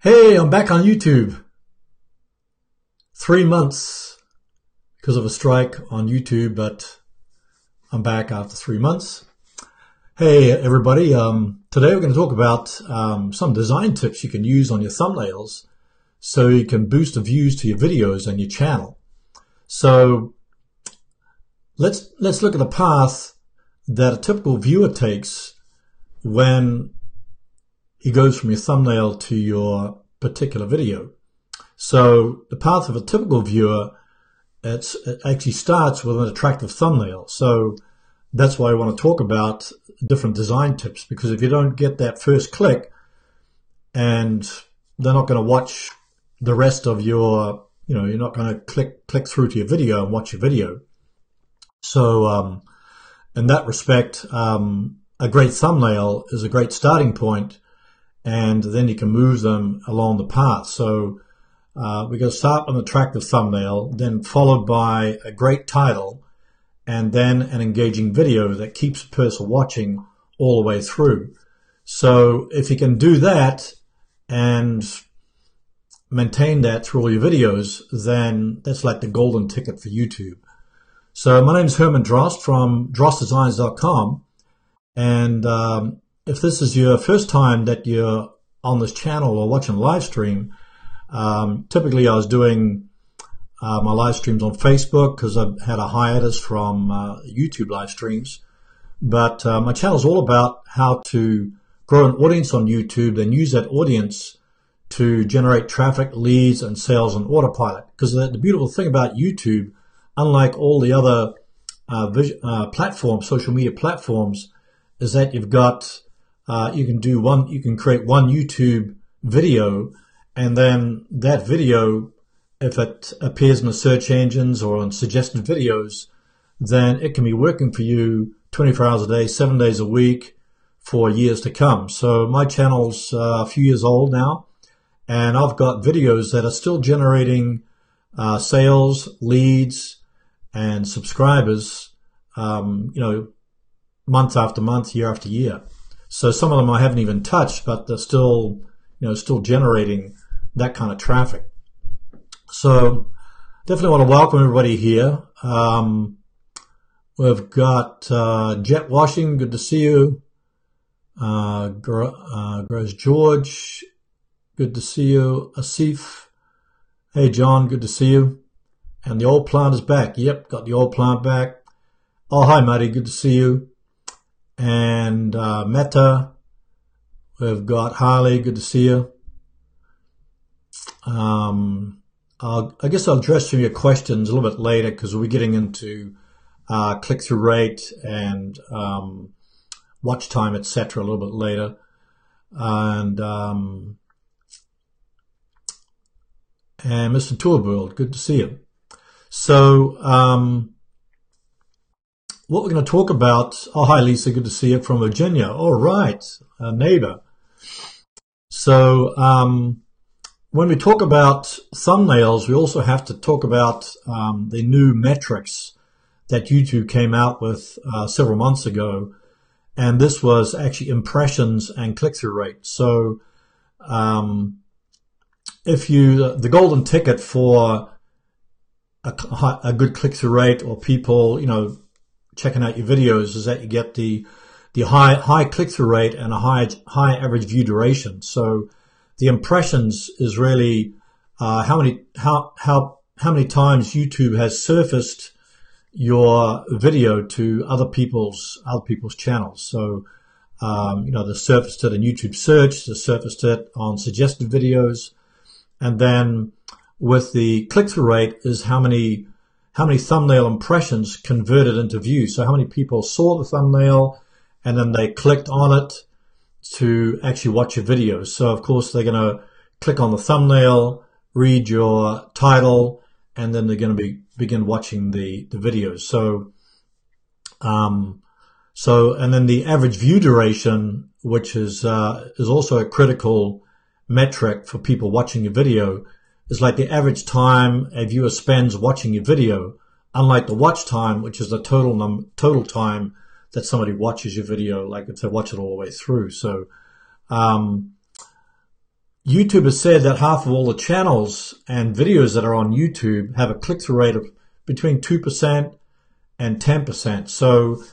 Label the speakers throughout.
Speaker 1: Hey, I'm back on YouTube. 3 months because of a strike on YouTube, but I'm back after 3 months. Hey, everybody. Today we're going to talk about some design tips you can use on your thumbnails so you can boost the views to your videos and your channel. So let's look at the path that a typical viewer takes when he goes from your thumbnail to your particular video. So the path of a typical viewer, it actually starts with an attractive thumbnail. So that's why I want to talk about different design tips, because if you don't get that first click, and they're not going to watch the rest of your, you're not going to click through to your video and watch your video. So in that respect, a great thumbnail is a great starting point, and then you can move them along the path. So we're going to start with an attractive thumbnail, then followed by a great title, and then an engaging video that keeps a person watching all the way through. So if you can do that and maintain that through all your videos, then that's like the golden ticket for YouTube. So my name is Herman Drost from drostdesigns.com, and if this is your first time that you're on this channel or watching a live stream, typically I was doing my live streams on Facebook because I had a hiatus from YouTube live streams. But my channel is all about how to grow an audience on YouTube, then use that audience to generate traffic, leads, and sales on autopilot. Because the beautiful thing about YouTube, unlike all the other platforms, social media platforms, is that you've got you can create one YouTube video, and then that video, if it appears in the search engines or on suggested videos, then it can be working for you 24 hours a day, 7 days a week for years to come. So my channel's a few years old now, and I've got videos that are still generating sales, leads, and subscribers, month after month, year after year. So some of them I haven't even touched, but they're still, still generating that kind of traffic. So definitely want to welcome everybody here. We've got Jet Washing, good to see you. Grows George, good to see you. Asif, hey John, good to see you. And the old plant is back. Yep, got the old plant back. Oh, hi Matty, good to see you. And Meta, we've got Harley, good to see you. I guess I'll address some of your questions a little bit later, because we'll be getting into click-through rate and watch time, etc. a little bit later. And Mr. TubeBuddy, good to see you. So what we're going to talk about, oh hi Lisa, good to see you from Virginia. All right, a neighbor. So when we talk about thumbnails, we also have to talk about the new metrics that YouTube came out with several months ago, and this was actually impressions and click-through rate. So if the golden ticket for a good click-through rate, or people checking out your videos, is that you get the high click-through rate and a high average view duration. So the impressions is really how many times YouTube has surfaced your video to other people's channels. So they surfaced it in YouTube search, they surfaced it on suggested videos, and then with the click-through rate is how many thumbnail impressions converted into views. So how many people saw the thumbnail and then they clicked on it to actually watch your videos. So of course they're going to click on the thumbnail, read your title, and then they're going to begin watching the videos. So and then the average view duration, which is also a critical metric for people watching your video, is like the average time a viewer spends watching your video, unlike the watch time, which is the total time that somebody watches your video, like if they watch it all the way through. So YouTube has said that half of all the channels and videos that are on YouTube have a click-through rate of between 2% and 10%. So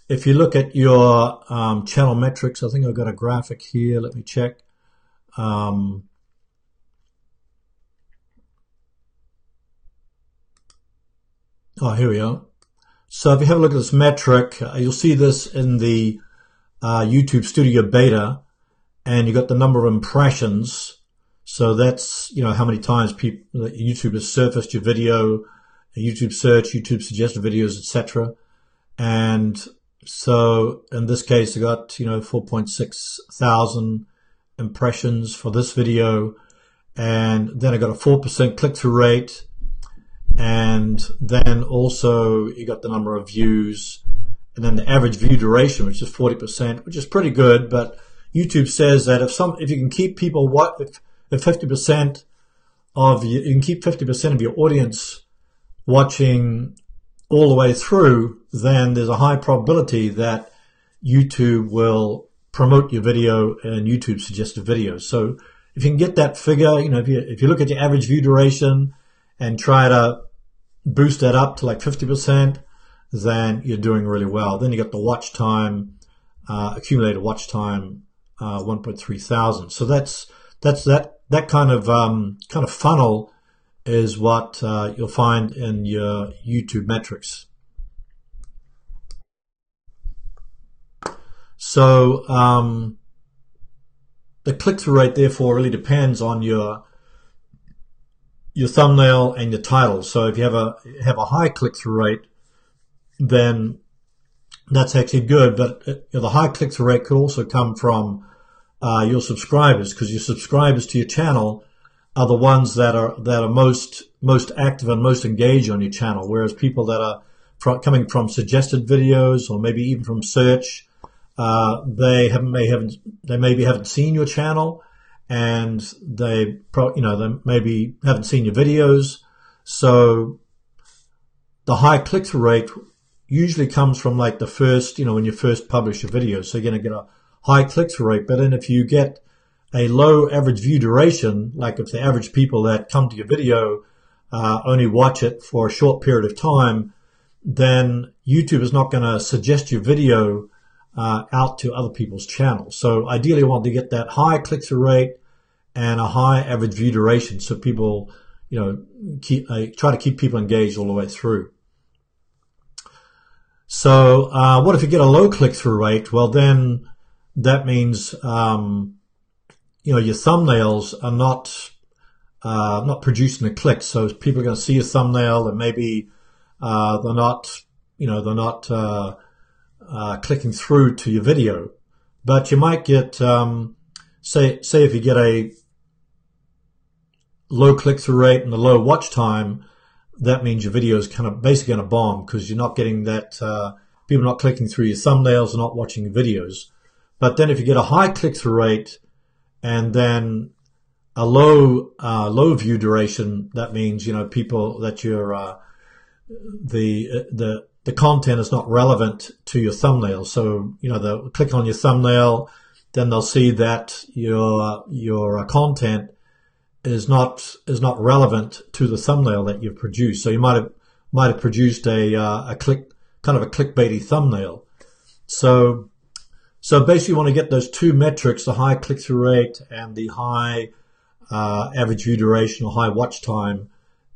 Speaker 1: if you look at your channel metrics, I think I've got a graphic here. Let me check. Oh, here we are. So if you have a look at this metric, you'll see this in the YouTube Studio Beta, and you got the number of impressions. So that's, you know, how many times YouTube has surfaced your video, YouTube search, YouTube suggested videos, etc. And so in this case, I got, you know, 4.6 thousand impressions for this video, and then I got a 4% click-through rate, and then also you got the number of views, and then the average view duration, which is 40%, which is pretty good. But YouTube says that if you can keep people if 50% of you can keep 50% of your audience watching all the way through, then there's a high probability that YouTube will promote your video in YouTube suggested videos. So if you can get that figure, you know, if you look at your average view duration and try to boost that up to like 50%, then you're doing really well. Then you got the watch time, accumulated watch time, 1.3 thousand. So that's that kind of funnel is what you'll find in your YouTube metrics. So the click-through rate, therefore, really depends on your thumbnail and your title. So if you have a high click-through rate, then that's actually good. But the high click-through rate could also come from your subscribers, because your subscribers to your channel are the ones that are most active and most engaged on your channel. Whereas people that are coming from suggested videos or maybe even from search, they maybe haven't seen your channel, and they maybe haven't seen your videos. So the high click-through rate usually comes from like the first, when you first publish your video. So you're going to get a high click-through rate. But then if you get a low average view duration, like if the average people that come to your video only watch it for a short period of time, then YouTube is not going to suggest your video out to other people's channels. So ideally you want to get that high click-through rate and a high average view duration, so people, try to keep people engaged all the way through. So what if you get a low click-through rate? Well, then that means your thumbnails are not producing the clicks. So people are going to see your thumbnail, and maybe they're not clicking through to your video. But you might get say if you get a low click-through rate and a low watch time, that means your video is kind of basically going to bomb, because you're not getting that people are not clicking through your thumbnails and not watching your videos. But then if you get a high click-through rate and then a low view duration, that means people that you're the content is not relevant to your thumbnail. So they'll click on your thumbnail, then they'll see that your content is not relevant to the thumbnail that you've produced. So you might have produced a clickbaity thumbnail. So basically you want to get those two metrics, the high click-through rate and the high average view duration or high watch time,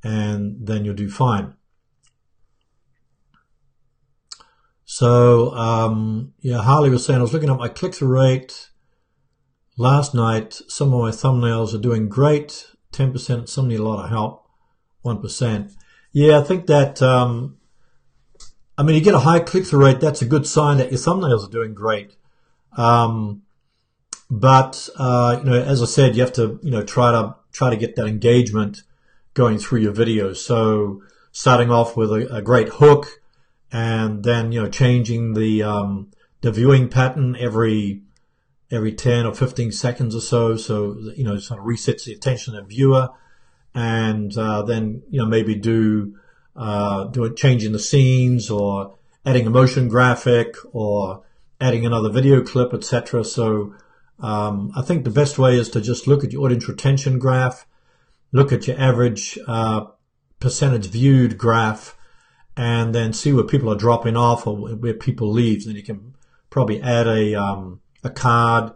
Speaker 1: and then you'll do fine. So Harley was saying, I was looking at my click-through rate last night. Some of my thumbnails are doing great, 10%. Some need a lot of help, 1%. Yeah, I think that you get a high click-through rate. That's a good sign that your thumbnails are doing great. But as I said, you have to try to get that engagement going through your videos. So starting off with a great hook, and then changing the viewing pattern every 10 or 15 seconds or so. So sort of resets the attention of the viewer, and then maybe changing the scenes, or adding a motion graphic, or adding another video clip, etc. So I think the best way is to just look at your audience retention graph, look at your average percentage viewed graph, and then see where people are dropping off or where people leave. Then you can probably add a card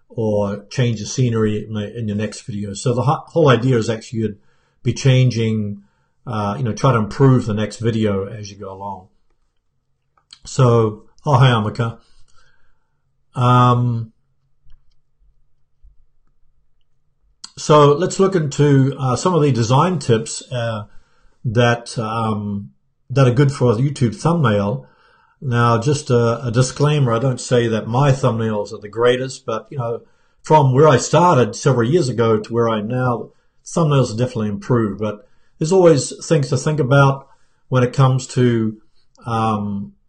Speaker 1: or change the scenery in your next video. So the whole idea is actually you'd be changing, try to improve the next video as you go along. So, oh, hi, Amika. So let's look into some of the design tips that are good for a YouTube thumbnail. Now, just a disclaimer, I don't say that my thumbnails are the greatest, but, from where I started several years ago to where I am now, thumbnails have definitely improved. But there's always things to think about when it comes to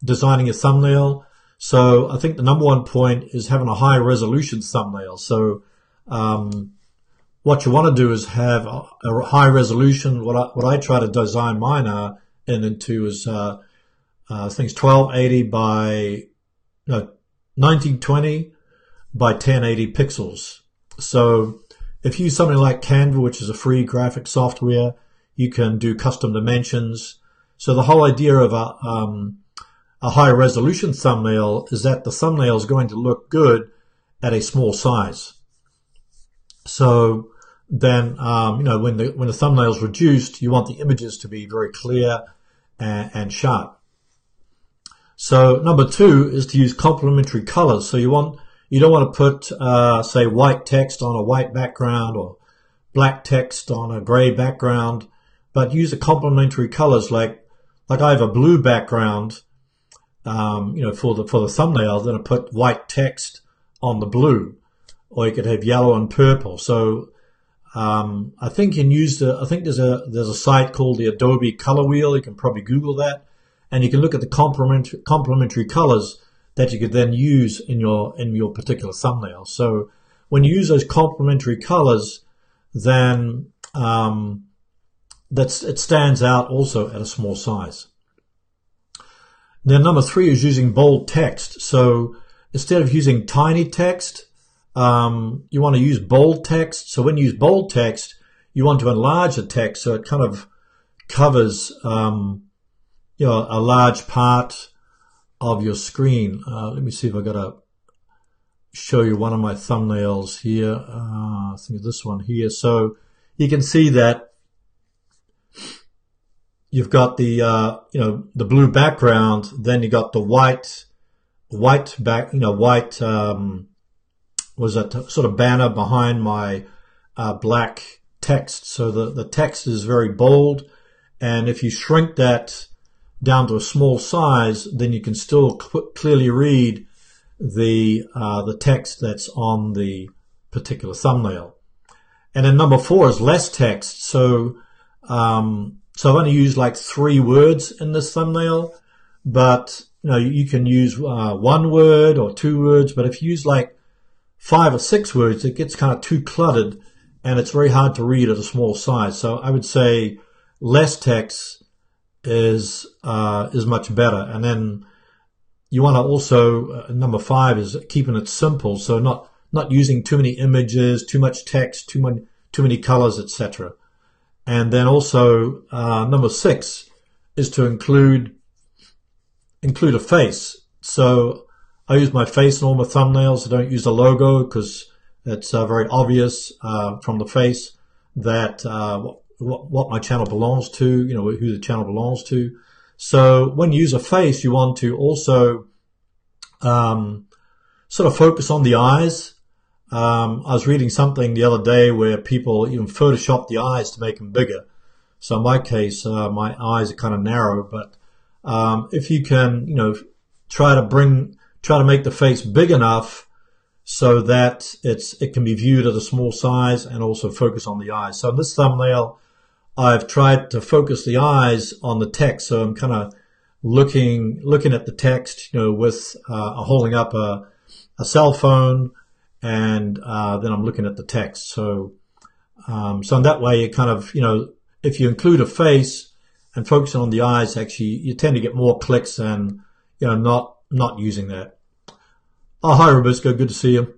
Speaker 1: designing a thumbnail. So I think the number one point is having a high resolution thumbnail. So what you want to do is have a high resolution. What I try to design mine into is I think it's 1280 by 1920 by 1080 pixels. So if you use something like Canva, which is a free graphic software, you can do custom dimensions. So the whole idea of a high resolution thumbnail is that the thumbnail is going to look good at a small size. So then, when the thumbnail is reduced, you want the images to be very clear and sharp. So number two is to use complementary colors. So you don't want to put, say, white text on a white background or black text on a gray background, but use the complementary colors. Like I have a blue background, for the thumbnail, then I put white text on the blue, or you could have yellow and purple. So I think there's a site called the Adobe Color Wheel. You can probably Google that, and you can look at the complementary colors that you could then use in your particular thumbnail. So when you use those complementary colors, then it stands out also at a small size. Then number three is using bold text. So instead of using tiny text, you want to use bold text. So when you use bold text, you want to enlarge the text so it kind of covers, a large part of your screen. Let me see if I got to show you one of my thumbnails here. I think it's this one here. So you can see that you've got the the blue background, then you got the white was that sort of banner behind my black text. So the text is very bold, and if you shrink that down to a small size, then you can still clearly read the text that's on the particular thumbnail. And then number four is less text. So I've only used like 3 words in this thumbnail, but you can use 1 word or 2 words. But if you use like 5 or 6 words, it gets kind of too cluttered, and it's very hard to read at a small size. So I would say less text is much better. And then you want to also number 5 is keeping it simple. So not using too many images, too much text, too many colors, etc. And then also number 6 is to include a face. So I use my face in all my thumbnails. I don't use the logo because it's very obvious from the face that what my channel belongs to, who the channel belongs to. So when you use a face, you want to also sort of focus on the eyes. I was reading something the other day where people even Photoshop the eyes to make them bigger. So in my case, my eyes are kind of narrow, but if you can, try to make the face big enough so that it can be viewed at a small size, and also focus on the eyes. So in this thumbnail, I've tried to focus the eyes on the text. So I'm kind of looking at the text, with holding up a cell phone, and then I'm looking at the text. So in that way, you kind of, if you include a face and focus on the eyes, actually you tend to get more clicks than not using that. Oh, hi Robisco, good to see you.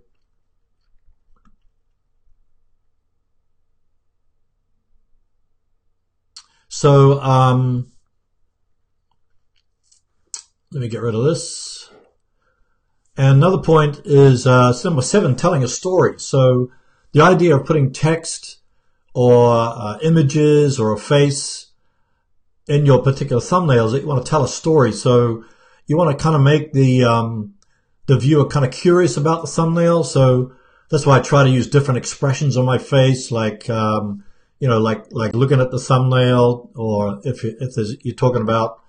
Speaker 1: So let me get rid of this. And another point is number 7, telling a story. So the idea of putting text or images or a face in your particular thumbnails, that you want to tell a story. So you want to kind of make the viewer kind of curious about the thumbnail. So that's why I try to use different expressions on my face, like you know, like looking at the thumbnail, or if you're talking about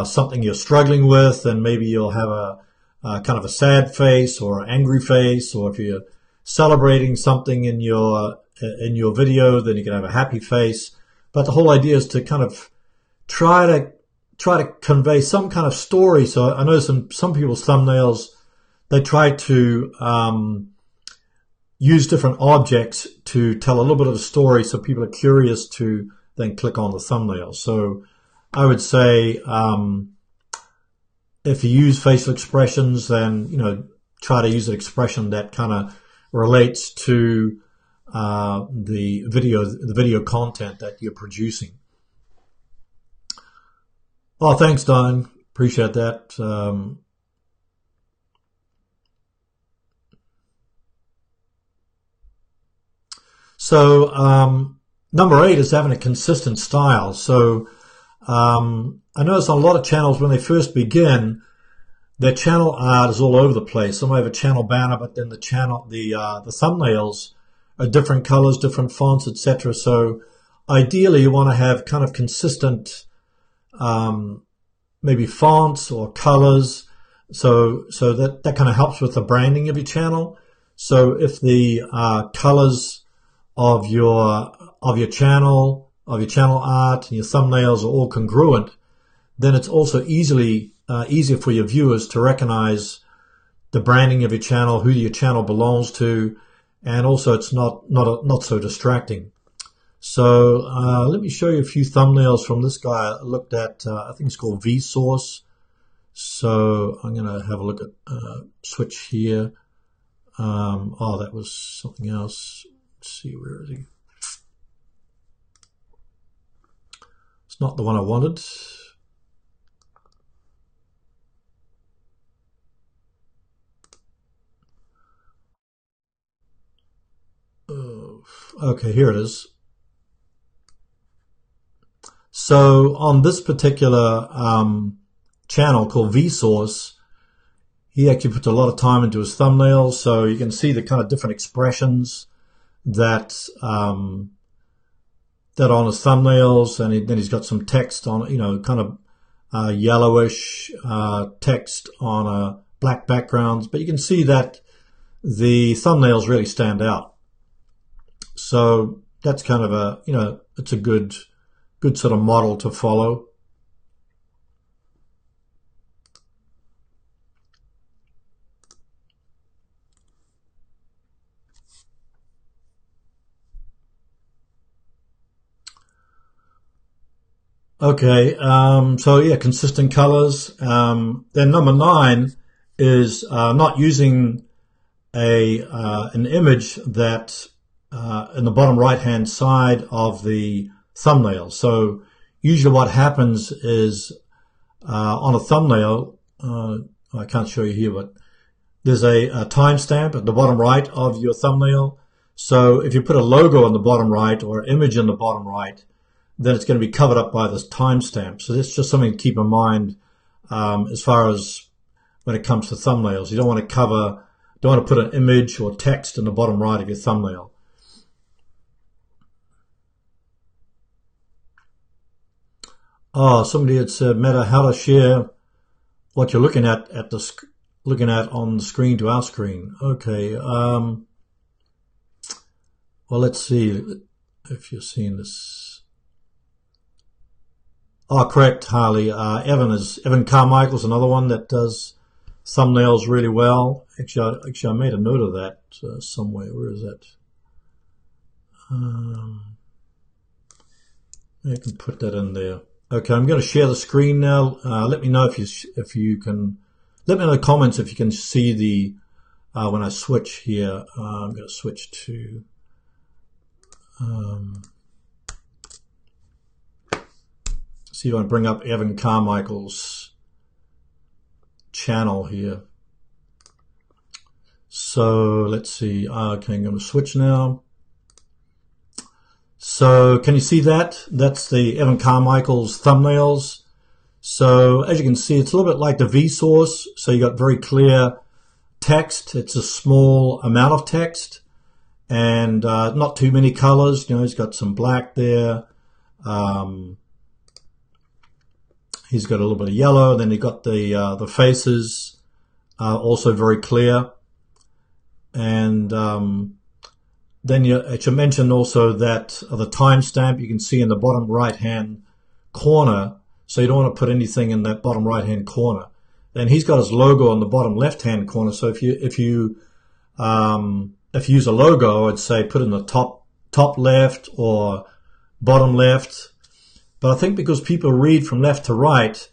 Speaker 1: something you're struggling with, then maybe you'll have a kind of a sad face or an angry face, or if you're celebrating something in your video, then you can have a happy face. But the whole idea is to kind of try to convey some kind of story. So I know some people's thumbnails, they try to use different objects to tell a little bit of a story, so people are curious to then click on the thumbnail. So I would say if you use facial expressions, then, you know, try to use an expression that kind of relates to the video content that you're producing. Oh, thanks, Don. Appreciate that. So number 8 is having a consistent style. So I notice on a lot of channels when they first begin, their channel art is all over the place. Some have a channel banner, but then the thumbnails are different colors, different fonts, etc. So ideally, you want to have kind of consistent, maybe fonts or colors, so that kind of helps with the branding of your channel. So if the colors of your channel art and your thumbnails are all congruent, then it's also easier for your viewers to recognize the branding of your channel, who your channel belongs to, and also it's not so distracting. So let me show you a few thumbnails from this guy I looked at. I think it's called Vsauce. So I'm going to have a look at switch here. Oh, that was something else. Let's see, where is he? It's not the one I wanted. Okay, here it is. So on this particular channel called Vsauce, he actually puts a lot of time into his thumbnails, so you can see the kind of different expressions that on his thumbnails, and then he's got some text on, you know, kind of yellowish text on a black backgrounds, but you can see that the thumbnails really stand out. So that's kind of a, you know, it's a good sort of model to follow. Okay, so yeah, consistent colors. Then number 9 is not using an image that in the bottom right-hand side of the thumbnail. So usually what happens is on a thumbnail, I can't show you here, but there's a timestamp at the bottom right of your thumbnail. So if you put a logo on the bottom right or an image in the bottom right, then it's going to be covered up by this timestamp. So that's just something to keep in mind as far as when it comes to thumbnails. You don't want to put an image or text in the bottom right of your thumbnail. Oh, somebody had said, Meta, how to share what you're looking at on the screen to our screen. Okay. Well, let's see if you're seeing this. Oh, correct, Harley. Evan Carmichael's another one that does thumbnails really well. Actually, I made a note of that somewhere. Where is that? I can put that in there. Okay, I'm going to share the screen now. Let me know if you can. Let me know in the comments if you can see the when I switch here. I'm going to switch to. see if I can bring up Evan Carmichael's channel here. So let's see. Okay, I'm going to switch now. So can you see that? That's the Evan Carmichael's thumbnails. So as you can see, it's a little bit like the Vsauce. So you got very clear text. It's a small amount of text and not too many colors. You know, he's got some black there. He's got a little bit of yellow. Then he got the faces also very clear. And then I should mention also that the timestamp you can see in the bottom right hand corner. So you don't want to put anything in that bottom right hand corner. Then he's got his logo on the bottom left hand corner. So if you use a logo, I'd say put in the top left or bottom left. But I think because people read from left to right,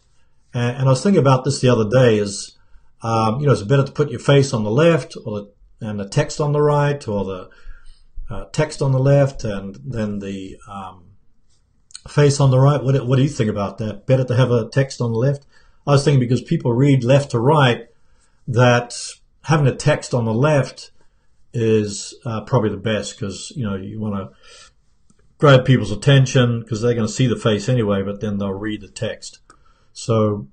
Speaker 1: and I was thinking about this the other day, is you know, it's better to put your face on the left and the text on the right, or the text on the left and then the face on the right. What do you think about that? Better to have a text on the left? I was thinking because people read left to right, that having a text on the left is probably the best, because you know, you want to grab people's attention because they're going to see the face anyway, but then they'll read the text. So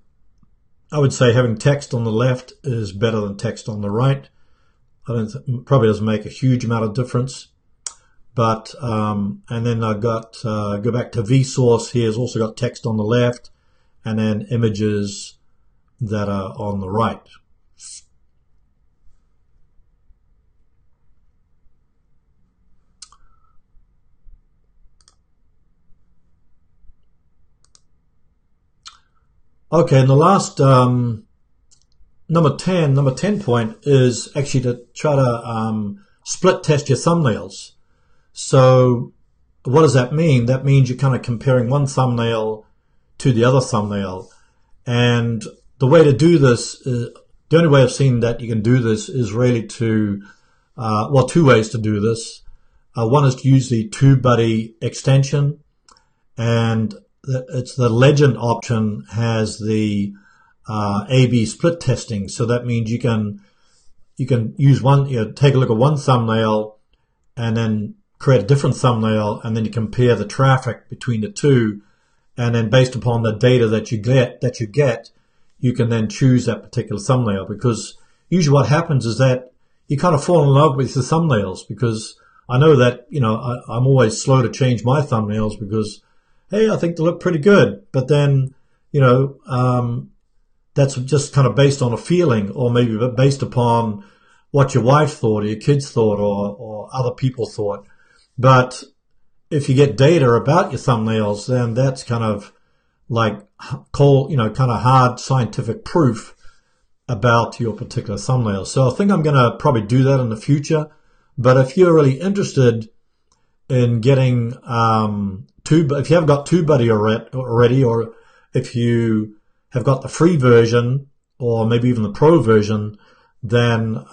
Speaker 1: I would say having text on the left is better than text on the right. Probably doesn't make a huge amount of difference. But and then I got go back to Vsauce. Here has also got text on the left, and then images that are on the right. Okay, and the last number 10 point is actually to try to split test your thumbnails. So what does that mean? That means you're kind of comparing one thumbnail to the other thumbnail. And the way to do this, the only way I've seen that you can do this is really to, well, two ways to do this. One is to use the TubeBuddy extension, and it's the legend option has the A/B split testing. So that means you can use one, you know, take a look at one thumbnail and then create a different thumbnail, and then you compare the traffic between the two, and then based upon the data that you get, you can then choose that particular thumbnail. Because usually what happens is that you kind of fall in love with the thumbnails, because I know that, you know, I'm always slow to change my thumbnails because, hey, I think they look pretty good. But then, you know, that's just kind of based on a feeling, or maybe based upon what your wife thought or your kids thought or other people thought. But if you get data about your thumbnails, then that's kind of like kind of hard scientific proof about your particular thumbnail. So I think I'm going to probably do that in the future. But if you're really interested in getting if you haven't got TubeBuddy already, or if you have got the free version or maybe even the pro version, then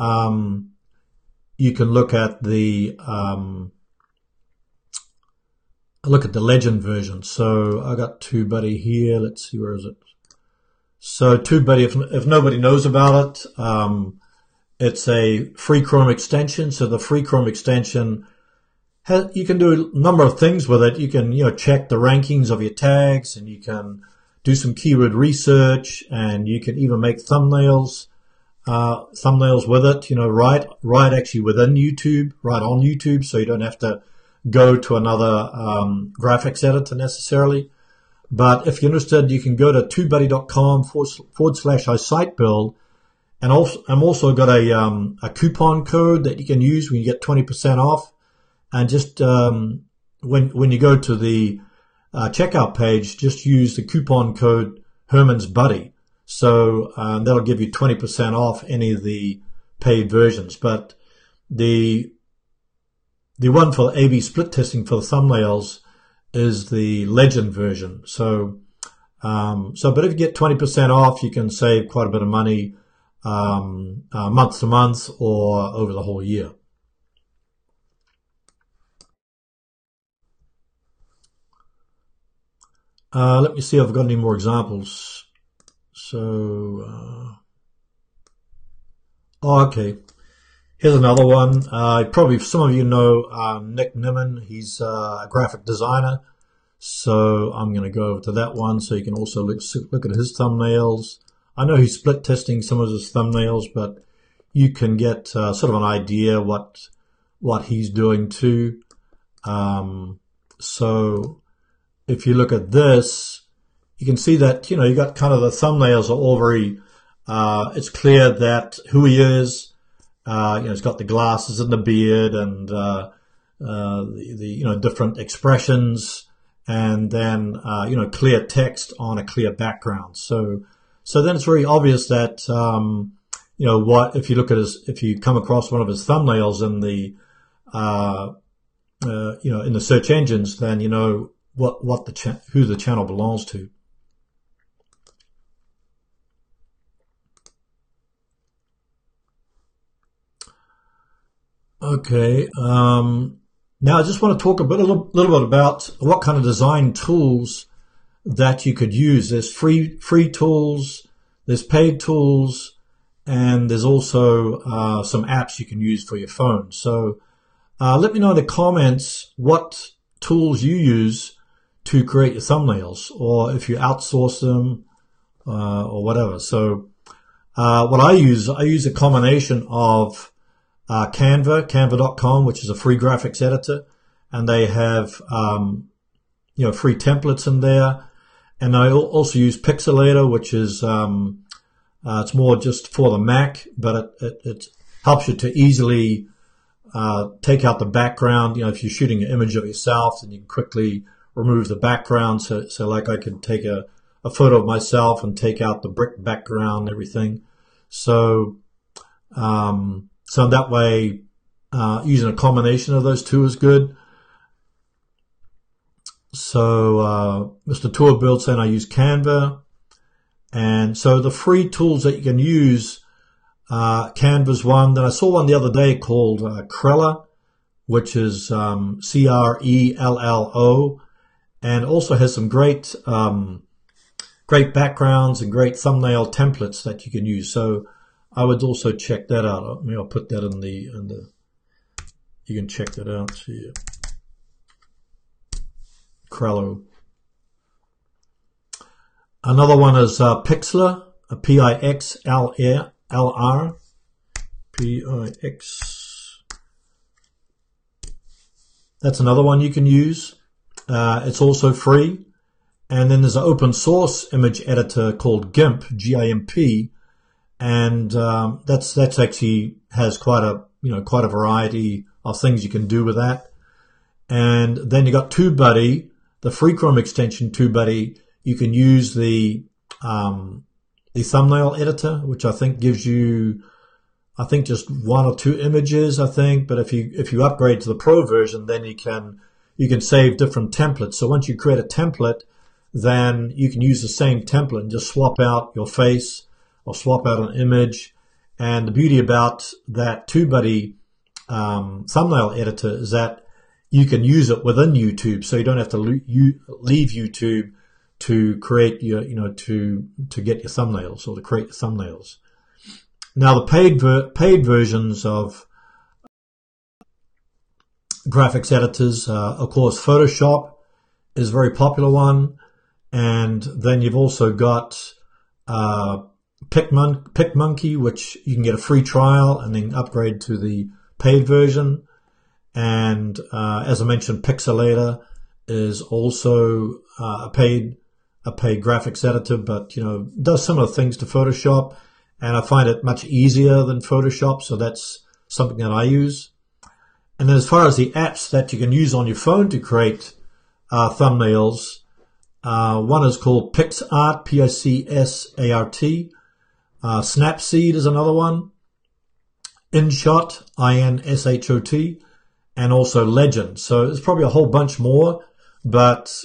Speaker 1: you can look at the legend version. So I got TubeBuddy here. Let's see, where is it? So TubeBuddy, if nobody knows about it, it's a free Chrome extension. So the free Chrome extension you can do a number of things with it. You can, you know, check the rankings of your tags, and you can do some keyword research, and you can even make thumbnails with it, you know, right actually within YouTube, right on YouTube, so you don't have to go to another graphics editor necessarily. But if you're interested, you can go to tubebuddy.com/isitebuild, and I'm also got a coupon code that you can use when you get 20% off. And just when you go to the checkout page, just use the coupon code Herman's Buddy. So that'll give you 20% off any of the paid versions. But the one for A/B split testing for the thumbnails is the legend version. So but if you get 20% off, you can save quite a bit of money month to month or over the whole year. Let me see if I've got any more examples. So, okay. Here's another one. Probably some of you know Newman. He's a graphic designer. So I'm going to go over to that one so you can also look at his thumbnails. I know he's split testing some of his thumbnails, but you can get sort of an idea what he's doing too. So if you look at this, you can see that, you know, you got kind of the thumbnails are all very, it's clear that who he is. You know, he's got the glasses and the beard and the you know, different expressions, and then you know, clear text on a clear background. So then it's very obvious that you know, what if you look at if you come across one of his thumbnails in the you know, in the search engines, then you know who the channel belongs to. Okay. Now I just want to talk a little bit about what kind of design tools that you could use. There's free tools, there's paid tools, and there's also some apps you can use for your phone. So let me know in the comments what tools you use to create your thumbnails, or if you outsource them or whatever. So what I use a combination of Canva.com, which is a free graphics editor, and they have you know, free templates in there. And I also use Pixelator, which is it's more just for the Mac, but it helps you to easily take out the background. You know, if you're shooting an image of yourself, then you can quickly remove the background. So like I could take a photo of myself and take out the brick background and everything. So so that way, using a combination of those two is good. So Mr. TubeBuddy saying I use Canva. And so the free tools that you can use, Canva's one. Then I saw one the other day called Crello, which is Crello, and also has some great backgrounds and great thumbnail templates that you can use. So I would also check that out. Maybe I'll put that in the you can check that out here. Crello. Another one is Pixlr, Pixlr, Pix. That's another one you can use. It's also free. And then there's an open source image editor called GIMP, G-I-M-P. And that's actually has quite a variety of things you can do with that. And then you got TubeBuddy, the free Chrome extension TubeBuddy. You can use the thumbnail editor, which I think gives you, just one or two images, I think. But if you upgrade to the Pro version, then you can save different templates. So once you create a template, then you can use the same template and just swap out your face or swap out an image. And the beauty about that TubeBuddy thumbnail editor is that you can use it within YouTube, so you don't have to leave YouTube to create your, to get your thumbnails or to create your thumbnails. Now the paid versions of graphics editors, of course, Photoshop is a very popular one, and then you've also got PicMonkey, which you can get a free trial and then upgrade to the paid version. And as I mentioned, Pixelator is also a paid graphics editor, but does similar things to Photoshop, and I find it much easier than Photoshop, so that's something that I use. And then as far as the apps that you can use on your phone to create thumbnails, one is called PixArt, P-I-C-S-A-R-T. Snapseed is another one. InShot, I-N-S-H-O-T. And also Legend. So there's probably a whole bunch more, but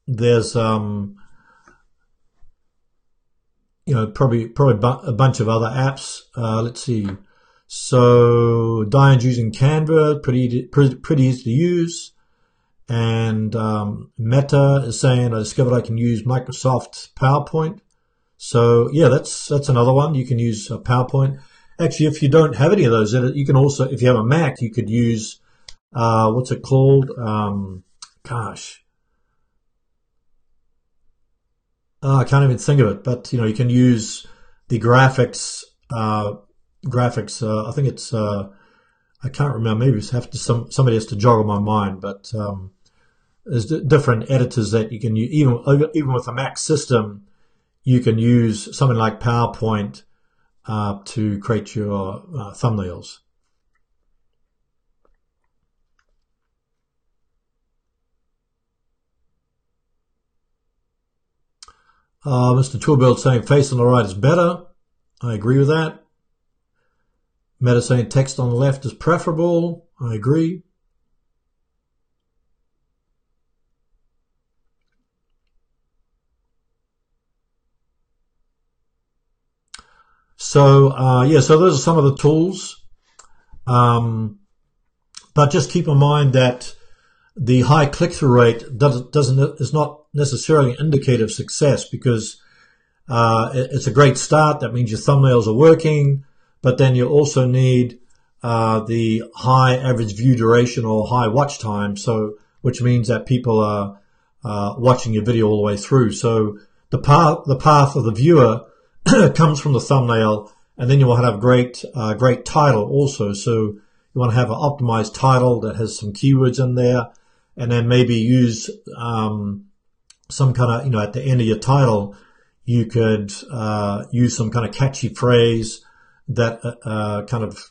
Speaker 1: there's probably a bunch of other apps. Let's see. So Diane's using Canva, pretty easy to use. And Meta is saying, I discovered I can use Microsoft PowerPoint. So yeah, that's another one. You can use PowerPoint. Actually, if you don't have any of those, you can also, if you have a Mac, you could use, what's it called? I can't even think of it, but you can use the graphics, I think it's, I can't remember, maybe somebody has to joggle my mind, but, there's different editors that you can use, even with a Mac system, you can use something like PowerPoint, to create your, thumbnails. Mr. TubeBuddy saying face on the right is better. I agree with that. Meta saying text on the left is preferable. I agree. So, yeah, so those are some of the tools. But just keep in mind that the high click-through rate is not necessarily an indicator of success, because it's a great start. That means your thumbnails are working, but then you also need the high average view duration or high watch time, so which means that people are watching your video all the way through. So the path of the viewer comes from the thumbnail, and then you want to have great title also. So you want to have an optimized title that has some keywords in there, and then maybe use some kind of, at the end of your title, you could use some kind of catchy phrase that kind of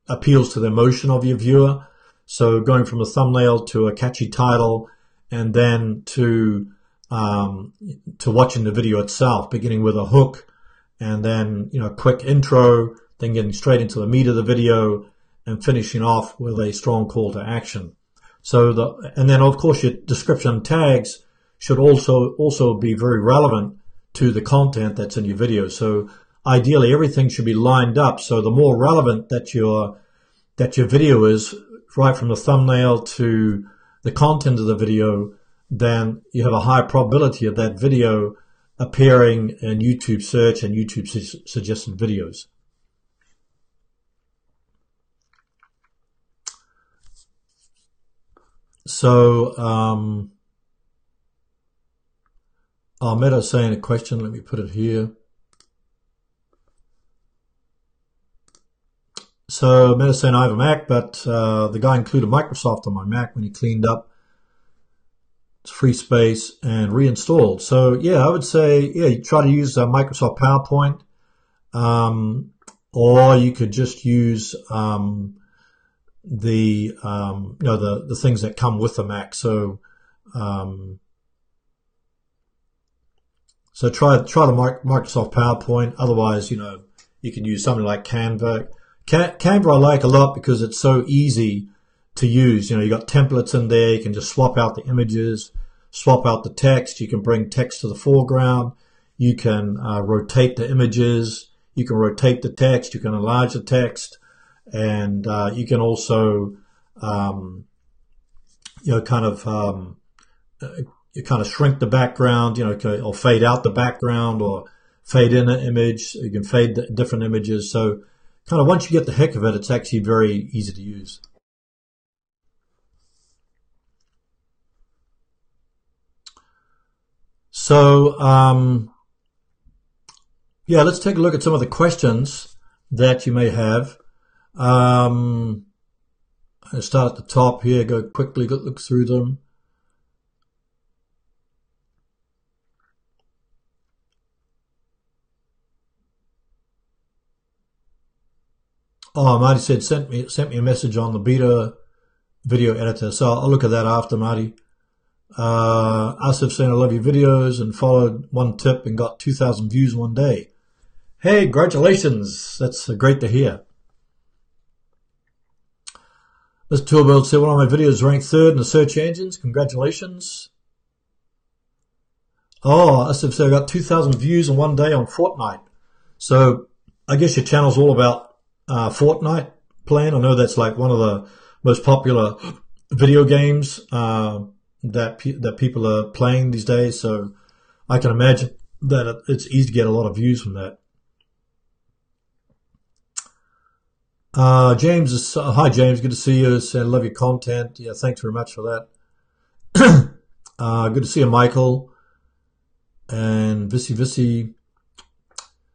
Speaker 1: appeals to the emotion of your viewer. So going from a thumbnail to a catchy title, and then to watching the video itself, beginning with a hook, and then quick intro, then getting straight into the meat of the video, and finishing off with a strong call to action. So and then of course your description tags should also be very relevant to the content that's in your video. So ideally everything should be lined up. So the more relevant that your video is, right from the thumbnail to the content of the video, then you have a high probability of that video appearing in YouTube search and YouTube suggested videos. So, Meta's saying a question. Let me put it here. So Meta's saying I have a Mac, but the guy included Microsoft on my Mac when he cleaned up its free space and reinstalled. So yeah, I would say, yeah, you try to use Microsoft PowerPoint, or you could just use the things that come with the Mac. So so try the Microsoft PowerPoint. Otherwise, you can use something like Canva. Canva I like a lot because it's so easy to use. You got templates in there. You can just swap out the images, swap out the text. You can bring text to the foreground. You can rotate the images. You can rotate the text. You can enlarge the text, and you can also you kind of shrink the background, or fade out the background, or fade in an image. You can fade the different images. So kind of once you get the heck of it, it's actually very easy to use. So, yeah, let's take a look at some of the questions that you may have. I'll start at the top here, go quickly, look through them. Oh, Marty said sent me a message on the beta video editor, so I'll look at that after, Marty. Asif saying I love your videos and followed one tip and got 2,000 views in one day. Hey, congratulations! That's great to hear. Mr. TubeBuddy said one of my videos ranked 3rd in the search engines. Congratulations. Oh, Asif said I got 2,000 views in one day on Fortnite. So I guess your channel's all about Fortnite playing. I know that's like one of the most popular video games. that people are playing these days. So I can imagine that it's easy to get a lot of views from that. James is, hi James, good to see you. I love your content. Yeah, thanks very much for that. Good to see you, Michael and Visi.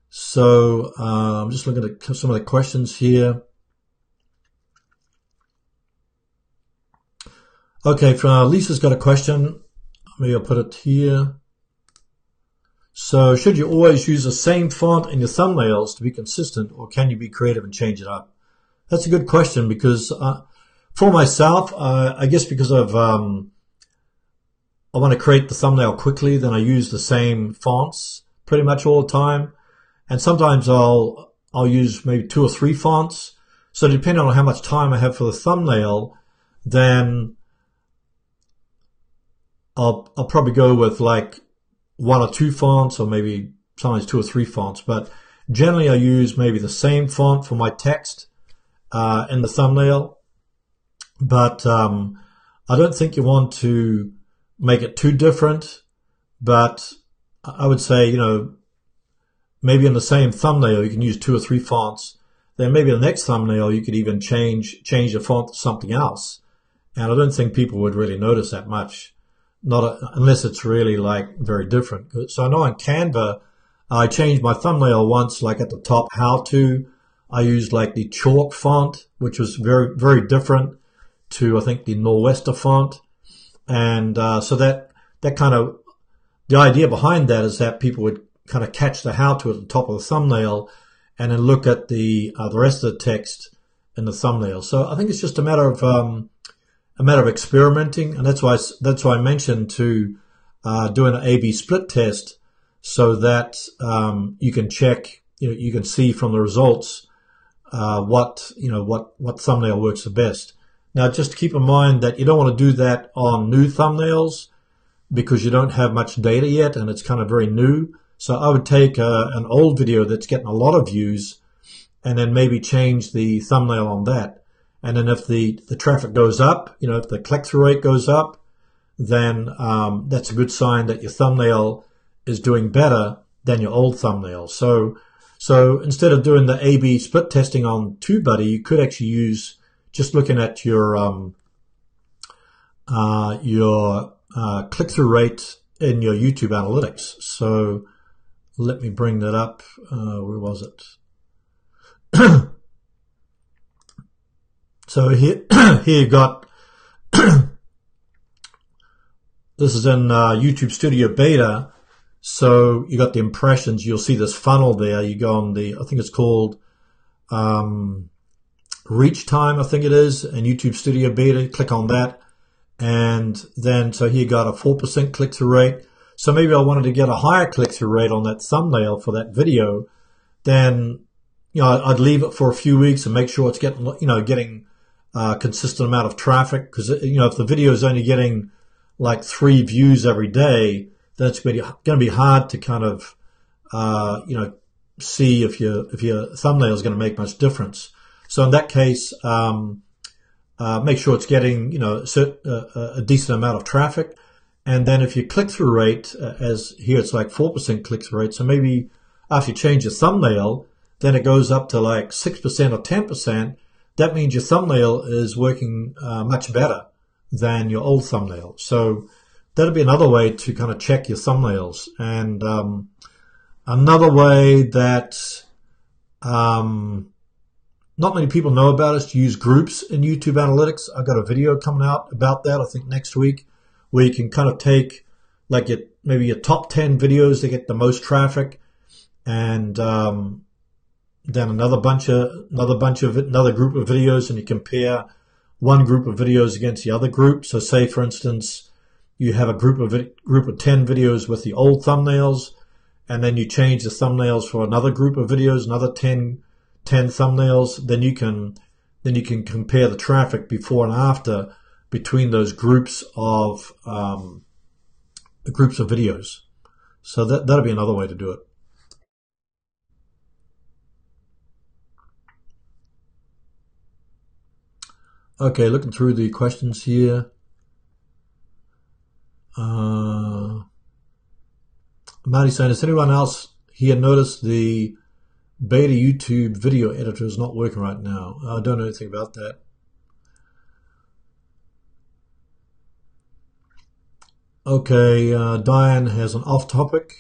Speaker 1: So I'm just looking at some of the questions here. Okay, Lisa's got a question. Maybe I'll put it here. So should you always use the same font in your thumbnails to be consistent, or can you be creative and change it up? That's a good question, because for myself, I guess because of I want to create the thumbnail quickly, then I use the same fonts pretty much all the time. And sometimes I'll use maybe 2 or 3 fonts. So depending on how much time I have for the thumbnail, then I'll probably go with like 1 or 2 fonts, or maybe sometimes 2 or 3 fonts. But generally I use maybe the same font for my text in the thumbnail. But I don't think you want to make it too different. But I would say, you know, maybe in the same thumbnail you can use 2 or 3 fonts. Then maybe the next thumbnail you could even change the font to something else. And I don't think people would really notice that much, unless it's really like very different. So I know on Canva, I changed my thumbnail once, like at the top, how to. I used like the chalk font, which was very, very different to, I think, the Nor'wester font. And so that kind of, the idea behind that is that people would kind of catch the how to at the top of the thumbnail and then look at the rest of the text in the thumbnail. So I think it's just a matter of experimenting, and that's why I mentioned to doing an A/B split test, so that you can check, you can see from the results what thumbnail works the best. Now, just keep in mind that you don't want to do that on new thumbnails, because you don't have much data yet and it's kind of very new. So I would take an old video that's getting a lot of views and then maybe change the thumbnail on that. And then if the traffic goes up, if the click-through rate goes up, then that's a good sign that your thumbnail is doing better than your old thumbnail. So instead of doing the A/B split testing on TubeBuddy, you could actually use just looking at your click-through rate in your YouTube analytics. So let me bring that up. Where was it? So here you've got, this is in YouTube Studio Beta. So you got the impressions. You'll see this funnel there. You go on I think it's called Reach Time, I think it is, in YouTube Studio Beta. Click on that. And then, so here you got a 4% click-through rate. So maybe I wanted to get a higher click-through rate on that thumbnail for that video. Then, I'd leave it for a few weeks and make sure it's getting consistent amount of traffic. Because, if the video is only getting like 3 views every day, then it's going to be hard to kind of, see if your thumbnail is going to make much difference. So in that case, make sure it's getting, a decent amount of traffic. And then if your click-through rate, as here it's like 4% click-through rate, so maybe after you change your thumbnail, then it goes up to like 6% or 10%, that means your thumbnail is working much better than your old thumbnail. So that'll be another way to kind of check your thumbnails. And another way that not many people know about is to use groups in YouTube Analytics. I've got a video coming out about that, I think next week, where you can kind of take like maybe your top 10 videos that get the most traffic, and then another group of videos, and you compare one group of videos against the other group. So say, for instance, you have a group of 10 videos with the old thumbnails, and then you change the thumbnails for another group of videos, another 10 thumbnails. Then you can compare the traffic before and after between those groups of videos. So that'll be another way to do it. Okay, looking through the questions here. Marty saying, has anyone else here noticed the beta YouTube video editor is not working right now? I don't know anything about that. Okay, Diane has an off topic.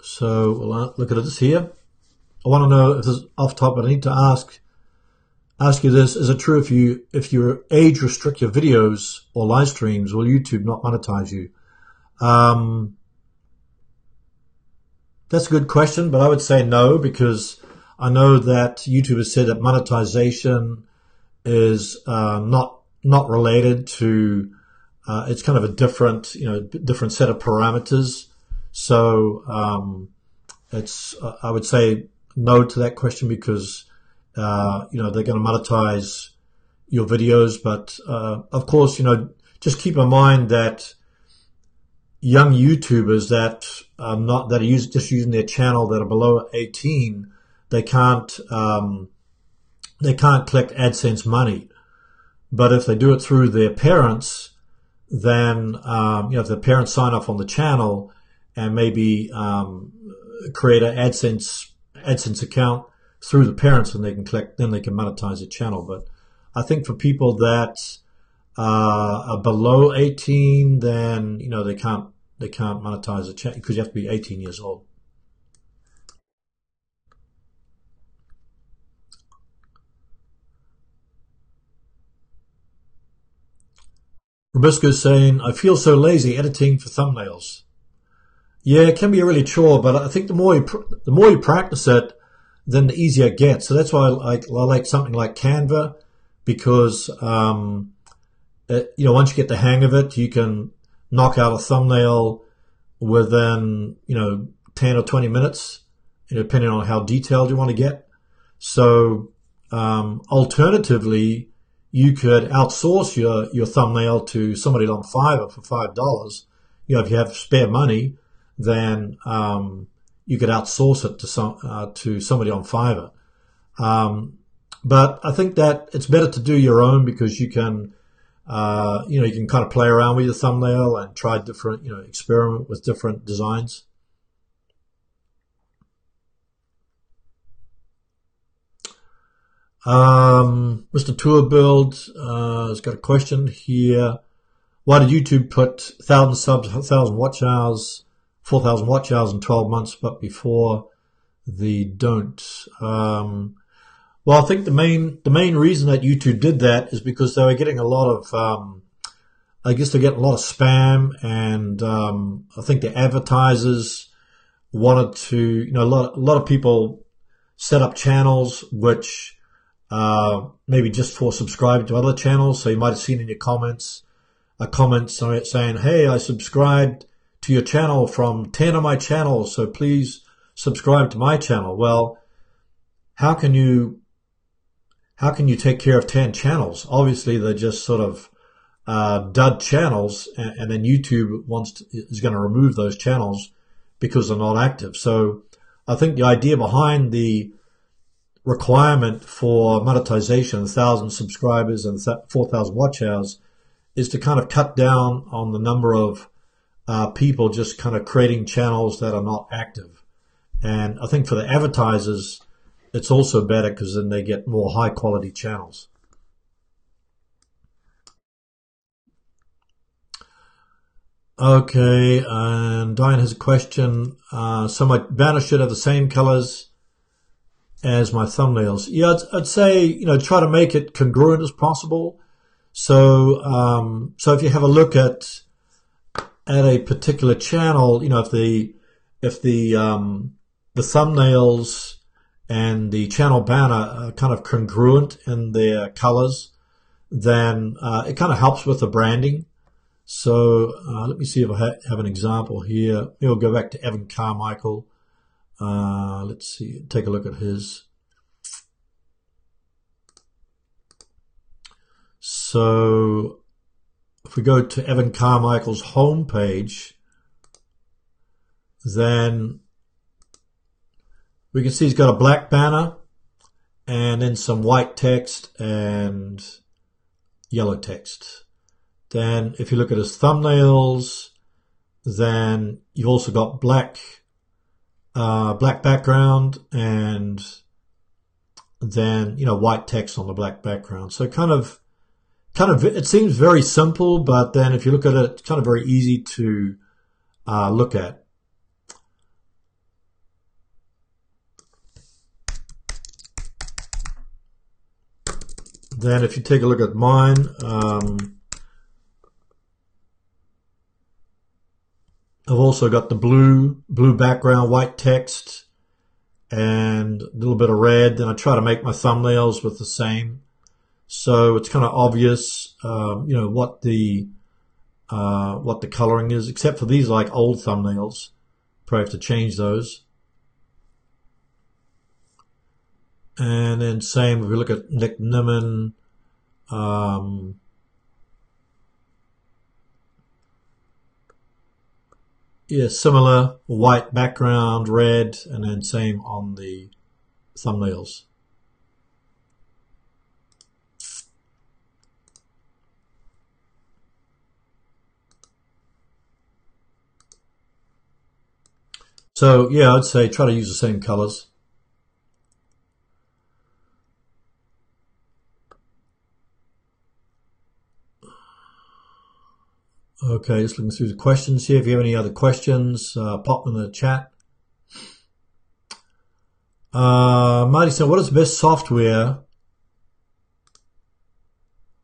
Speaker 1: So we'll look at this here. I want to know if this is off topic. I need to ask you this. Is it true if you age restrict your videos or live streams, will YouTube not monetize you? That's a good question, but I would say no, because I know that YouTube has said that monetization is not related to. It's kind of a different set of parameters. So I would say no to that question, because they're going to monetize your videos, but of course, just keep in mind that young YouTubers that are just using their channel that are below 18, they can't collect AdSense money. But if they do it through their parents, then if the parents sign off on the channel and maybe create an AdSense account through the parents, and then they can monetize the channel. But I think for people that are below 18, then they can't monetize the channel, because you have to be 18 years old. Robisco's saying, I feel so lazy editing for thumbnails. Yeah, it can be a really chore, but I think the more you practice it, then the easier it gets. So that's why I like something like Canva, because once you get the hang of it, you can knock out a thumbnail within 10 or 20 minutes, depending on how detailed you want to get. So alternatively, you could outsource your thumbnail to somebody on Fiverr for $5. If you have spare money, then you could outsource it to somebody on Fiverr. But I think that it's better to do your own, because you can you can kind of play around with your thumbnail and try different, experiment with different designs. Mr. TubeBuddy has got a question here. Why did YouTube put 1,000 subs, 1,000 watch hours, 4,000 watch hours in 12 months, but before the don't? Well, I think the main reason that YouTube did that is because they were getting a lot of, I guess they're getting a lot of spam, and I think the advertisers wanted to, a lot of people set up channels which maybe just for subscribing to other channels. So you might have seen in your comments a comment saying, hey, I subscribed to your channel from 10 of my channels, so please subscribe to my channel. Well, how can you take care of 10 channels? Obviously, they're just sort of dud channels, and then YouTube is going to remove those channels because they're not active. So I think the idea behind the requirement for monetization, 1,000 subscribers and 4,000 watch hours, is to kind of cut down on the number of people just kind of creating channels that are not active. And I think for the advertisers, it's also better, because then they get more high quality channels. Okay, and Diane has a question. So my banner should have the same colors as my thumbnails. Yeah, I'd say, try to make it congruent as possible. So, so if you have a look at a particular channel, if the thumbnails and the channel banner are kind of congruent in their colors, then it kind of helps with the branding. So let me see if I have an example here. Maybe we'll go back to Evan Carmichael. Let's see, take a look at his. So if we go to Evan Carmichael's homepage, then we can see he's got a black banner and then some white text and yellow text. Then if you look at his thumbnails, then you've also got black background, and then, you know, white text on the black background. So kind of, it seems very simple, but then if you look at it, it's kind of very easy to look at. Then if you take a look at mine, I've also got the blue background, white text, and a little bit of red. And I try to make my thumbnails with the same, so it's kind of obvious, you know, what the coloring is. Except for these, like old thumbnails, probably have to change those. And then same if we look at Newman. Yeah, similar, white background, red, and then same on the thumbnails. So yeah, I'd say try to use the same colors. Okay, just looking through the questions here. If you have any other questions, pop them in the chat. Marty said, what is the best software?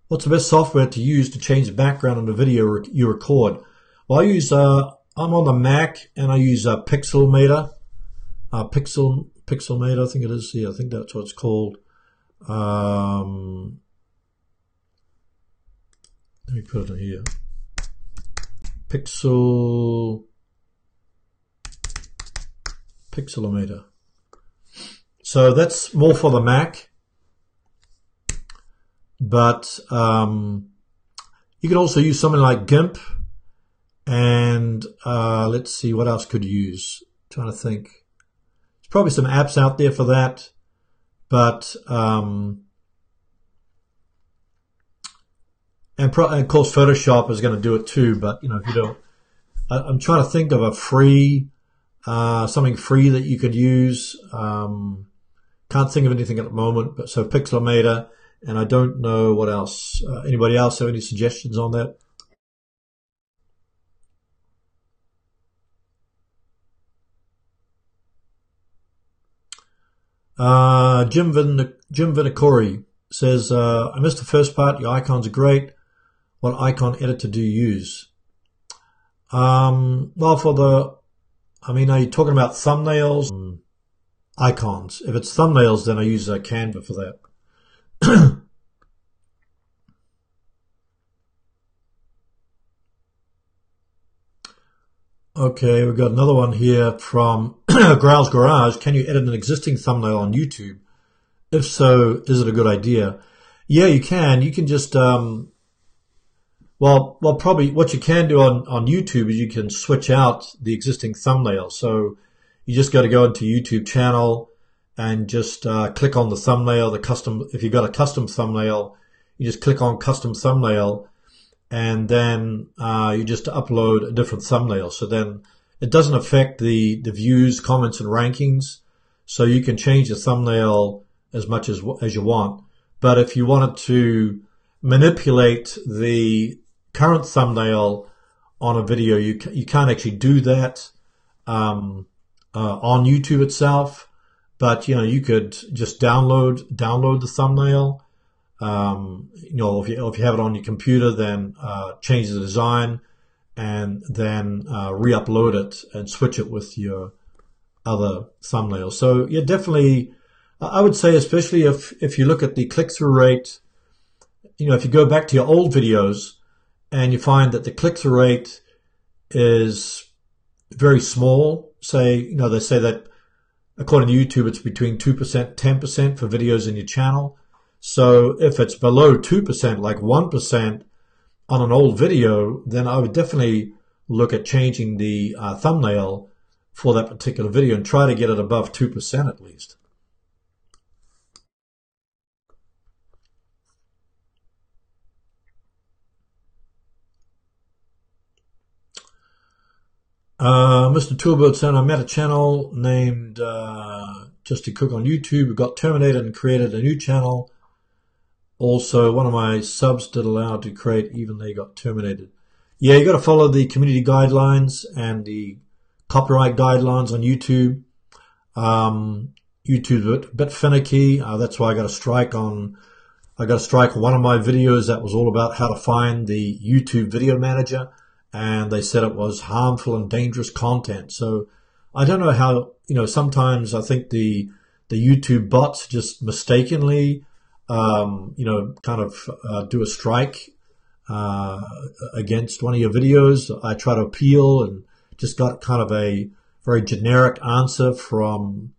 Speaker 1: What's the best software to use to change the background on the video you record? Well, I use, I'm on the Mac, and I use Pixelmator. Pixelmator, I think it is. Yeah, I think that's what it's called. Let me put it in here. Pixelmator. So that's more for the Mac, but you can also use something like GIMP, and let's see, what else could you use? I'm trying to think. There's probably some apps out there for that, but and of course Photoshop is going to do it too. But you know, if you don't, I'm trying to think of a free, something free that you could use. Can't think of anything at the moment. But so Pixelmator, and I don't know what else. Anybody else have any suggestions on that? Jim Vinacori says, I missed the first part. Your icons are great. What icon editor do you use? Well, are you talking about thumbnails? Icons. If it's thumbnails, then I use Canva for that. Okay, we've got another one here from Growl's Garage. Can you edit an existing thumbnail on YouTube? If so, is it a good idea? Yeah, you can. You can just, well, probably what you can do on YouTube is you can switch out the existing thumbnail. So you just got to go into YouTube channel and just click on the thumbnail, if you've got a custom thumbnail, you just click on custom thumbnail, and then you just upload a different thumbnail. So then it doesn't affect the views, comments, and rankings. So you can change the thumbnail as much as you want. But if you wanted to manipulate the current thumbnail on a video, you can't actually do that on YouTube itself. But you know, you could just download the thumbnail. You know, if you have it on your computer, then change the design, and then re-upload it and switch it with your other thumbnail. So yeah, definitely, I would say, especially if you look at the click-through rate, you know, if you go back to your old videos and you find that the click-through rate is very small, say, you know, they say that according to YouTube, it's between 2%, 10% for videos in your channel. So if it's below 2%, like 1% on an old video, then I would definitely look at changing the thumbnail for that particular video and try to get it above 2% at least. Mr. TubeBuddy said, I met a channel named Just to Cook on YouTube. It got terminated and created a new channel. Also, one of my subs did allow to create, even they got terminated. Yeah, you got to follow the community guidelines and the copyright guidelines on YouTube. YouTube's a bit finicky. That's why I got a strike on one of my videos that was all about how to find the YouTube video manager, and they said it was harmful and dangerous content. So I don't know how, sometimes I think the YouTube bots just mistakenly, do a strike against one of your videos. I try to appeal and just got kind of a very generic answer from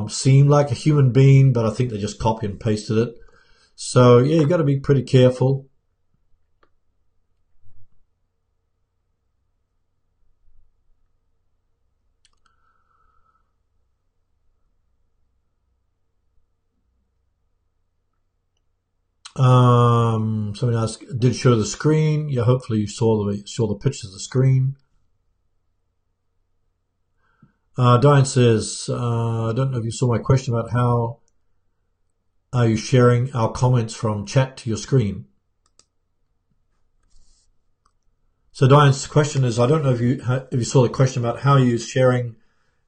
Speaker 1: seemed like a human being, but I think they just copy and pasted it. So yeah, you got to be pretty careful. Somebody asked, did show the screen? Yeah, hopefully you saw the pictures of the screen. Diane says, I don't know if you saw my question about how are you sharing our comments from chat to your screen. So Diane's question is, I don't know if you saw the question about how you sharing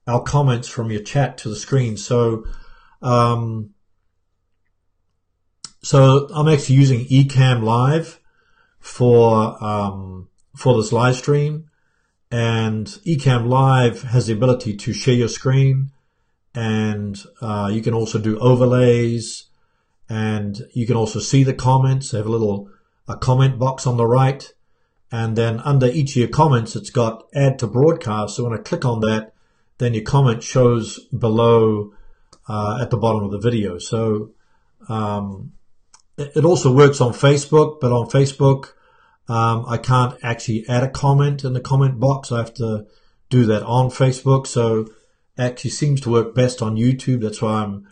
Speaker 1: our comments from your chat to the screen. So I'm actually using Ecamm Live for this live stream, and Ecamm Live has the ability to share your screen, and you can also do overlays, and you can also see the comments. They have a comment box on the right, and then under each of your comments, it's got add to broadcast. So when I click on that, then your comment shows below at the bottom of the video. So it also works on Facebook, but on Facebook, I can't actually add a comment in the comment box. I have to do that on Facebook. So it actually seems to work best on YouTube. That's why I'm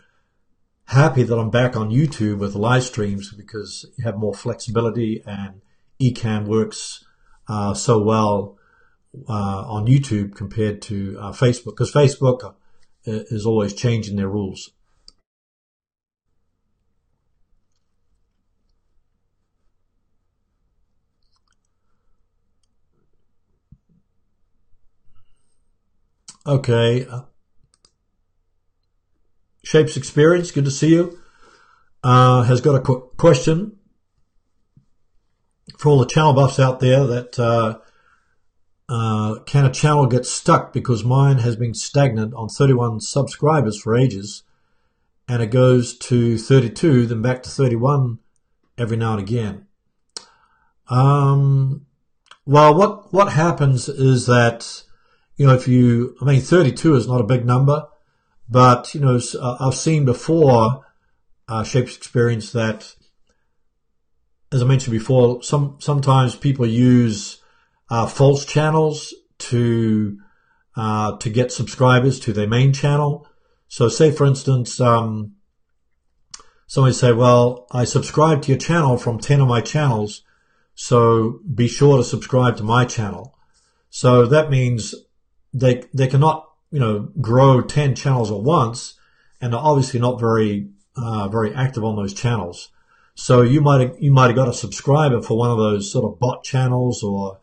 Speaker 1: happy that I'm back on YouTube with live streams, because you have more flexibility, and Ecamm works so well on YouTube compared to Facebook, because Facebook is always changing their rules. Okay. Shapes Experience, good to see you. Has got a question for all the channel buffs out there that can a channel get stuck because mine has been stagnant on 31 subscribers for ages, and it goes to 32, then back to 31 every now and again. Well, what happens is that, 32 is not a big number, but, I've seen before, Shapes Experience, that, as I mentioned before, sometimes people use false channels to get subscribers to their main channel. So say, for instance, somebody say, well, I subscribe to your channel from 10 of my channels, so be sure to subscribe to my channel. So that means they cannot, grow 10 channels at once, and they're obviously not very active on those channels. So you might have got a subscriber for one of those sort of bot channels or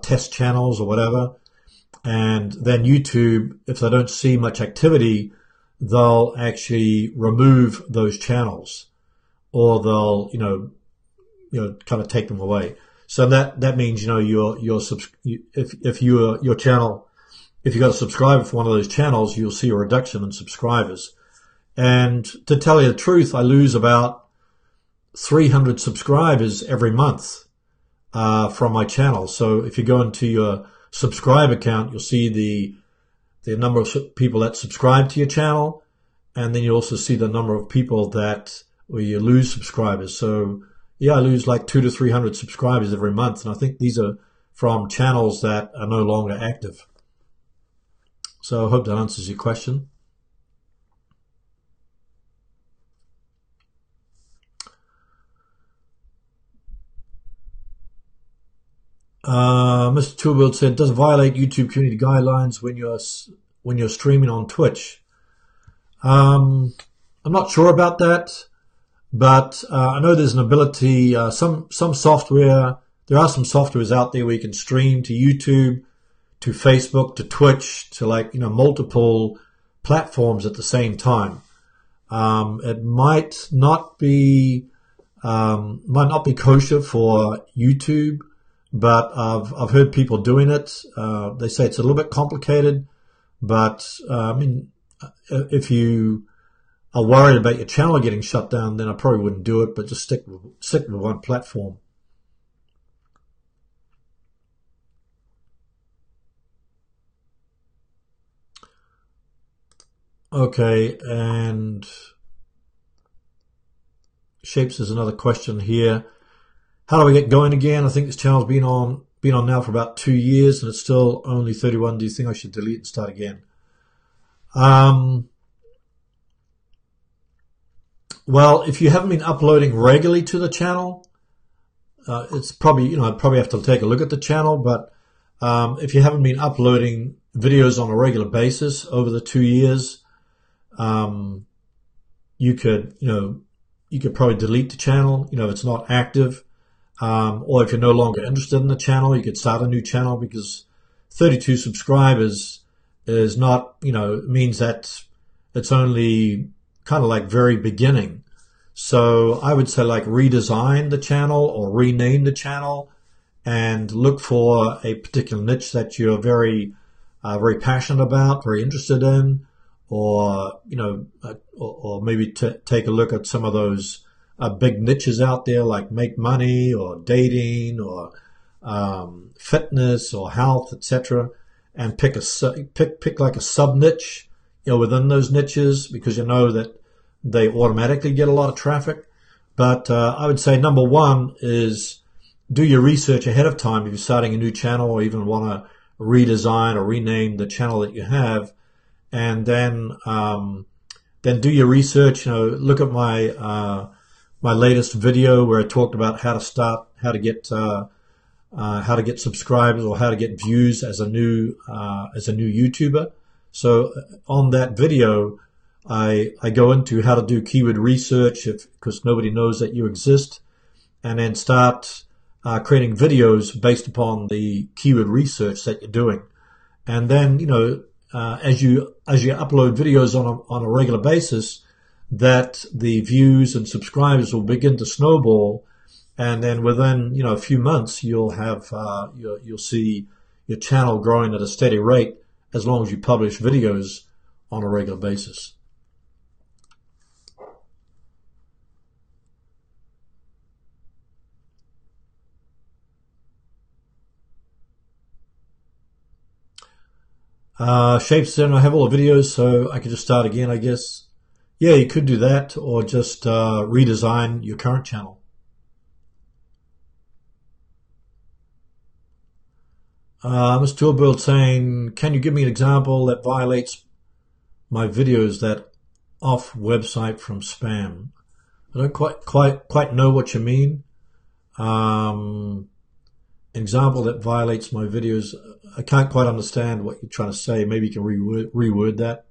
Speaker 1: test channels or whatever, and then YouTube, if they don't see much activity, they'll actually remove those channels, or they'll kind of take them away. So that means if you got a subscriber for one of those channels, you'll see a reduction in subscribers. And to tell you the truth, I lose about 300 subscribers every month from my channel. So if you go into your subscriber count, you'll see the number of people that subscribe to your channel, and then you also see the number of people where you lose subscribers. So yeah, I lose like 200 to 300 subscribers every month, and I think these are from channels that are no longer active. So I hope that answers your question. Mr. TubeBuddy said, does it violate YouTube community guidelines when you're streaming on Twitch? I'm not sure about that, but I know there's an ability. Some software. There are some softwares out there where you can stream to YouTube, to Facebook, to Twitch, to multiple platforms at the same time. It might not be kosher for YouTube, but I've heard people doing it. They say it's a little bit complicated, but if you are worried about your channel getting shut down, then I probably wouldn't do it. But just stick with one platform. Okay, and Shapes is another question here. How do we get going again? I think this channel's been on now for about 2 years and it's still only 31. Do you think I should delete and start again? Well, if you haven't been uploading regularly to the channel, it's probably, I'd probably have to take a look at the channel, but if you haven't been uploading videos on a regular basis over the 2 years, you could probably delete the channel, if it's not active. Or if you're no longer interested in the channel, you could start a new channel, because 32 subscribers is not, means that it's only kind of like very beginning. So I would say redesign the channel or rename the channel and look for a particular niche that you're very passionate about, very interested in, or, or maybe take a look at some of those big niches out there like make money or dating or fitness or health, etc., and pick like a sub niche, within those niches, because that they automatically get a lot of traffic. But I would say number one is do your research ahead of time if you're starting a new channel or even want to redesign or rename the channel that you have, and then do your research. Look at my latest video where I talked about how to get subscribers or how to get views as a new YouTuber. So on that video, I go into how to do keyword research because nobody knows that you exist, and then start creating videos based upon the keyword research that you're doing. And then as you upload videos on a regular basis, that the views and subscribers will begin to snowball, and then within a few months you'll see your channel growing at a steady rate as long as you publish videos on a regular basis. Shapes said, I have all the videos, so I could just start again, I guess. Yeah, you could do that, or just redesign your current channel. Mr. TubeBuddy saying, can you give me an example that violates my videos that off website from spam? I don't quite know what you mean. An example that violates my videos. I can't quite understand what you're trying to say. Maybe you can reword that.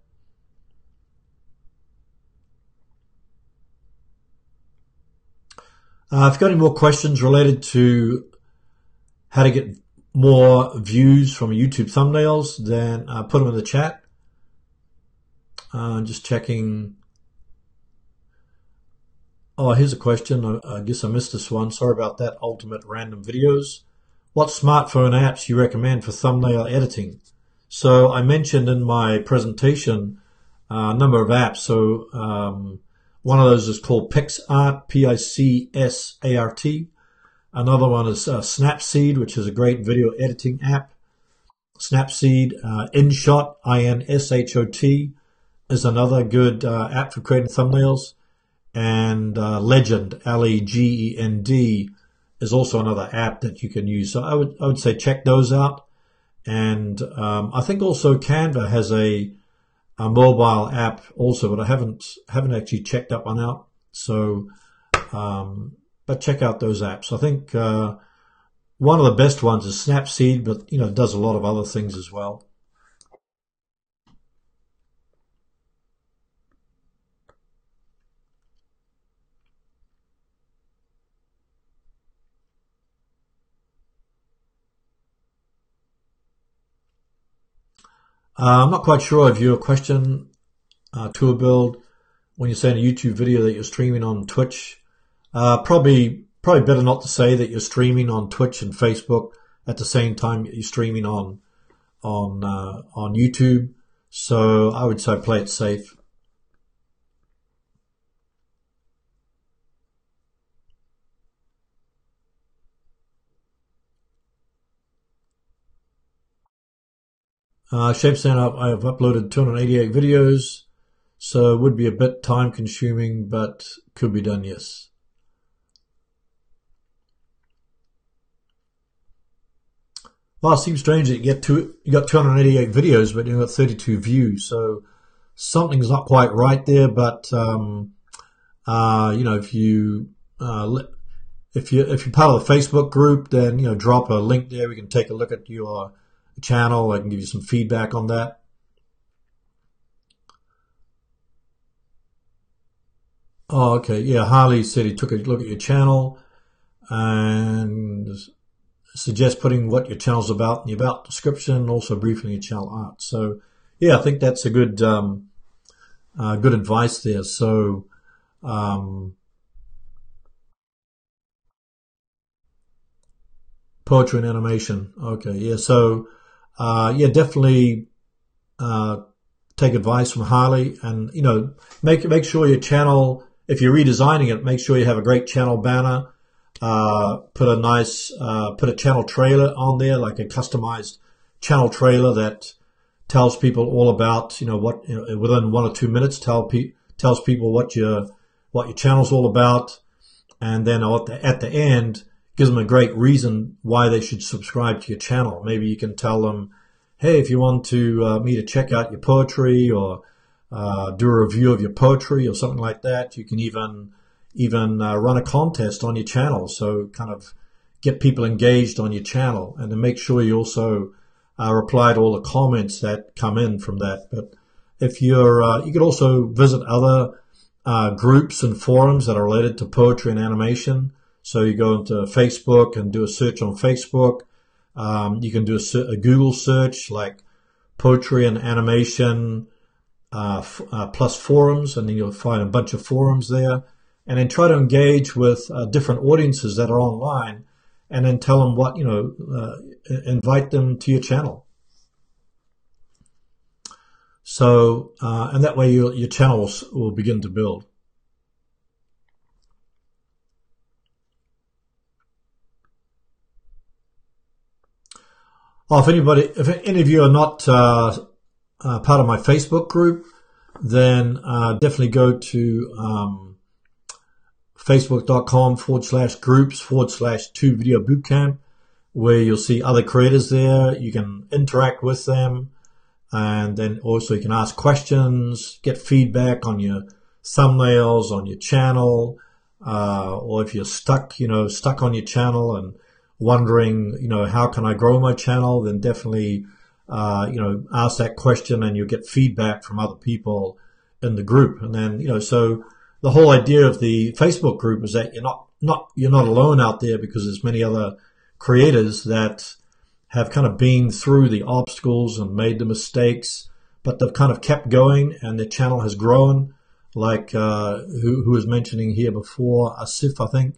Speaker 1: If you've got any more questions related to how to get more views from YouTube thumbnails, then put them in the chat. Just checking. Oh, here's a question. I guess I missed this one. Sorry about that. Ultimate Random Videos. What smartphone apps you recommend for thumbnail editing? So I mentioned in my presentation a number of apps. So one of those is called PicsArt, P-I-C-S-A-R-T. Another one is Snapseed, which is a great video editing app. Snapseed, InShot, I-N-S-H-O-T, is another good app for creating thumbnails. And Legend, L-E-G-E-N-D, is also another app that you can use. So I would say check those out. And I think also Canva has a mobile app also, but I haven't actually checked that one out. So, but check out those apps. I think one of the best ones is Snapseed, but it does a lot of other things as well. I'm not quite sure of your question, TubeBuddy, when you're saying a YouTube video that you're streaming on Twitch. Probably better not to say that you're streaming on Twitch and Facebook at the same time you're streaming on YouTube. So I would say play it safe. Shape saying I've uploaded 288 videos, so it would be a bit time consuming, but could be done, yes. Well, it seems strange that you got 288 videos, but you got 32 views, so something's not quite right there. But if you're part of the Facebook group, then drop a link there. We can take a look at your channel. I can give you some feedback on that. Oh, okay. Yeah, Harley said he took a look at your channel and suggest putting what your channel's about in the about description, and also briefly your channel art. So yeah, I think that's a good good advice there. So poetry and animation. Okay, yeah. So yeah, definitely take advice from Harley, and make sure your channel, if you're redesigning it, make sure you have a great channel banner. Put a channel trailer on there, like a customized channel trailer that tells people all about, within 1 or 2 minutes, tells people what your channel's all about, and then at the end gives them a great reason why they should subscribe to your channel. Maybe you can tell them, hey, if you want me to check out your poetry or do a review of your poetry or something like that, you can even run a contest on your channel. So kind of get people engaged on your channel, and then make sure you also reply to all the comments that come in from that. But if you could also visit other groups and forums that are related to poetry and animation. So you go into Facebook and do a search on Facebook. You can do a Google search like poetry and animation plus forums, and then you'll find a bunch of forums there. And then try to engage with different audiences that are online, and then tell them what, invite them to your channel. So, and that way your channel will begin to build. Oh, if any of you are not part of my Facebook group, then definitely go to facebook.com/groups/TubeVideoBootcamp, where you'll see other creators there. You can interact with them, and then also you can ask questions, get feedback on your thumbnails, on your channel, or if you're stuck on your channel and wondering, how can I grow my channel, then definitely, ask that question, and you'll get feedback from other people in the group. And then, so the whole idea of the Facebook group is that you're not alone out there, because there's many other creators that have kind of been through the obstacles and made the mistakes, but they've kind of kept going, and their channel has grown. Like who was mentioning here before, Asif, I think.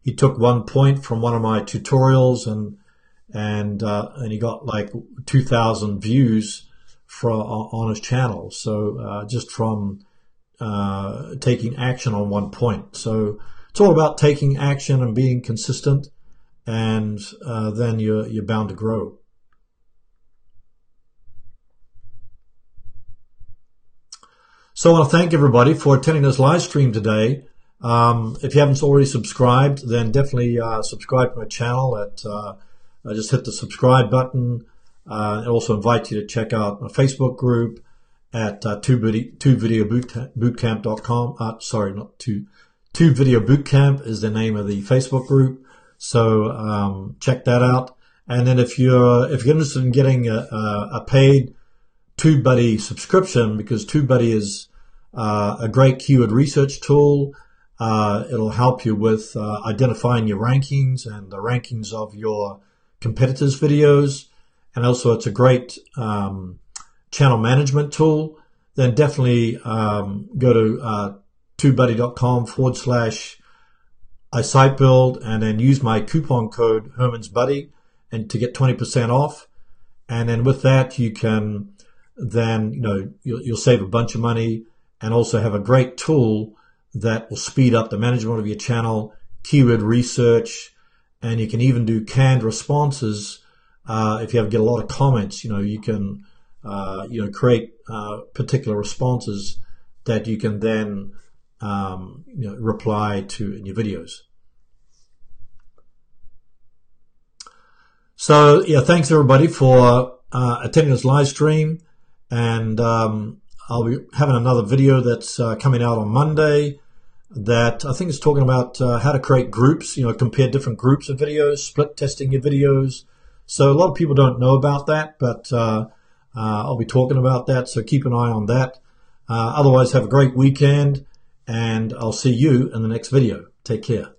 Speaker 1: He took 1 point from one of my tutorials, and he got like 2,000 views on his channel. So just from taking action on 1 point. So it's all about taking action and being consistent, and then you're bound to grow. So I want to thank everybody for attending this live stream today. If you haven't already subscribed, then definitely subscribe to my channel. Just hit the subscribe button. I also invite you to check out my Facebook group at TubeVideoBootcamp.com. Sorry, not TubeVideoBootcamp is the name of the Facebook group. So check that out. And then if you're interested in getting a paid TubeBuddy subscription, because TubeBuddy is a great keyword research tool. It'll help you with identifying your rankings and the rankings of your competitors' videos. And also it's a great channel management tool. Then definitely go to tubebuddy.com/isitebuild and then use my coupon code HermansBuddy and to get 20% off. And then with that, you can then, you'll save a bunch of money and also have a great tool that will speed up the management of your channel, keyword research, and you can even do canned responses. If you ever get a lot of comments, you can, create particular responses that you can then, reply to in your videos. So yeah, thanks everybody for attending this live stream, and I'll be having another video that's coming out on Monday that I think is talking about how to create groups, compare different groups of videos, split testing your videos. So a lot of people don't know about that, but I'll be talking about that, so keep an eye on that. Otherwise, have a great weekend, and I'll see you in the next video. Take care.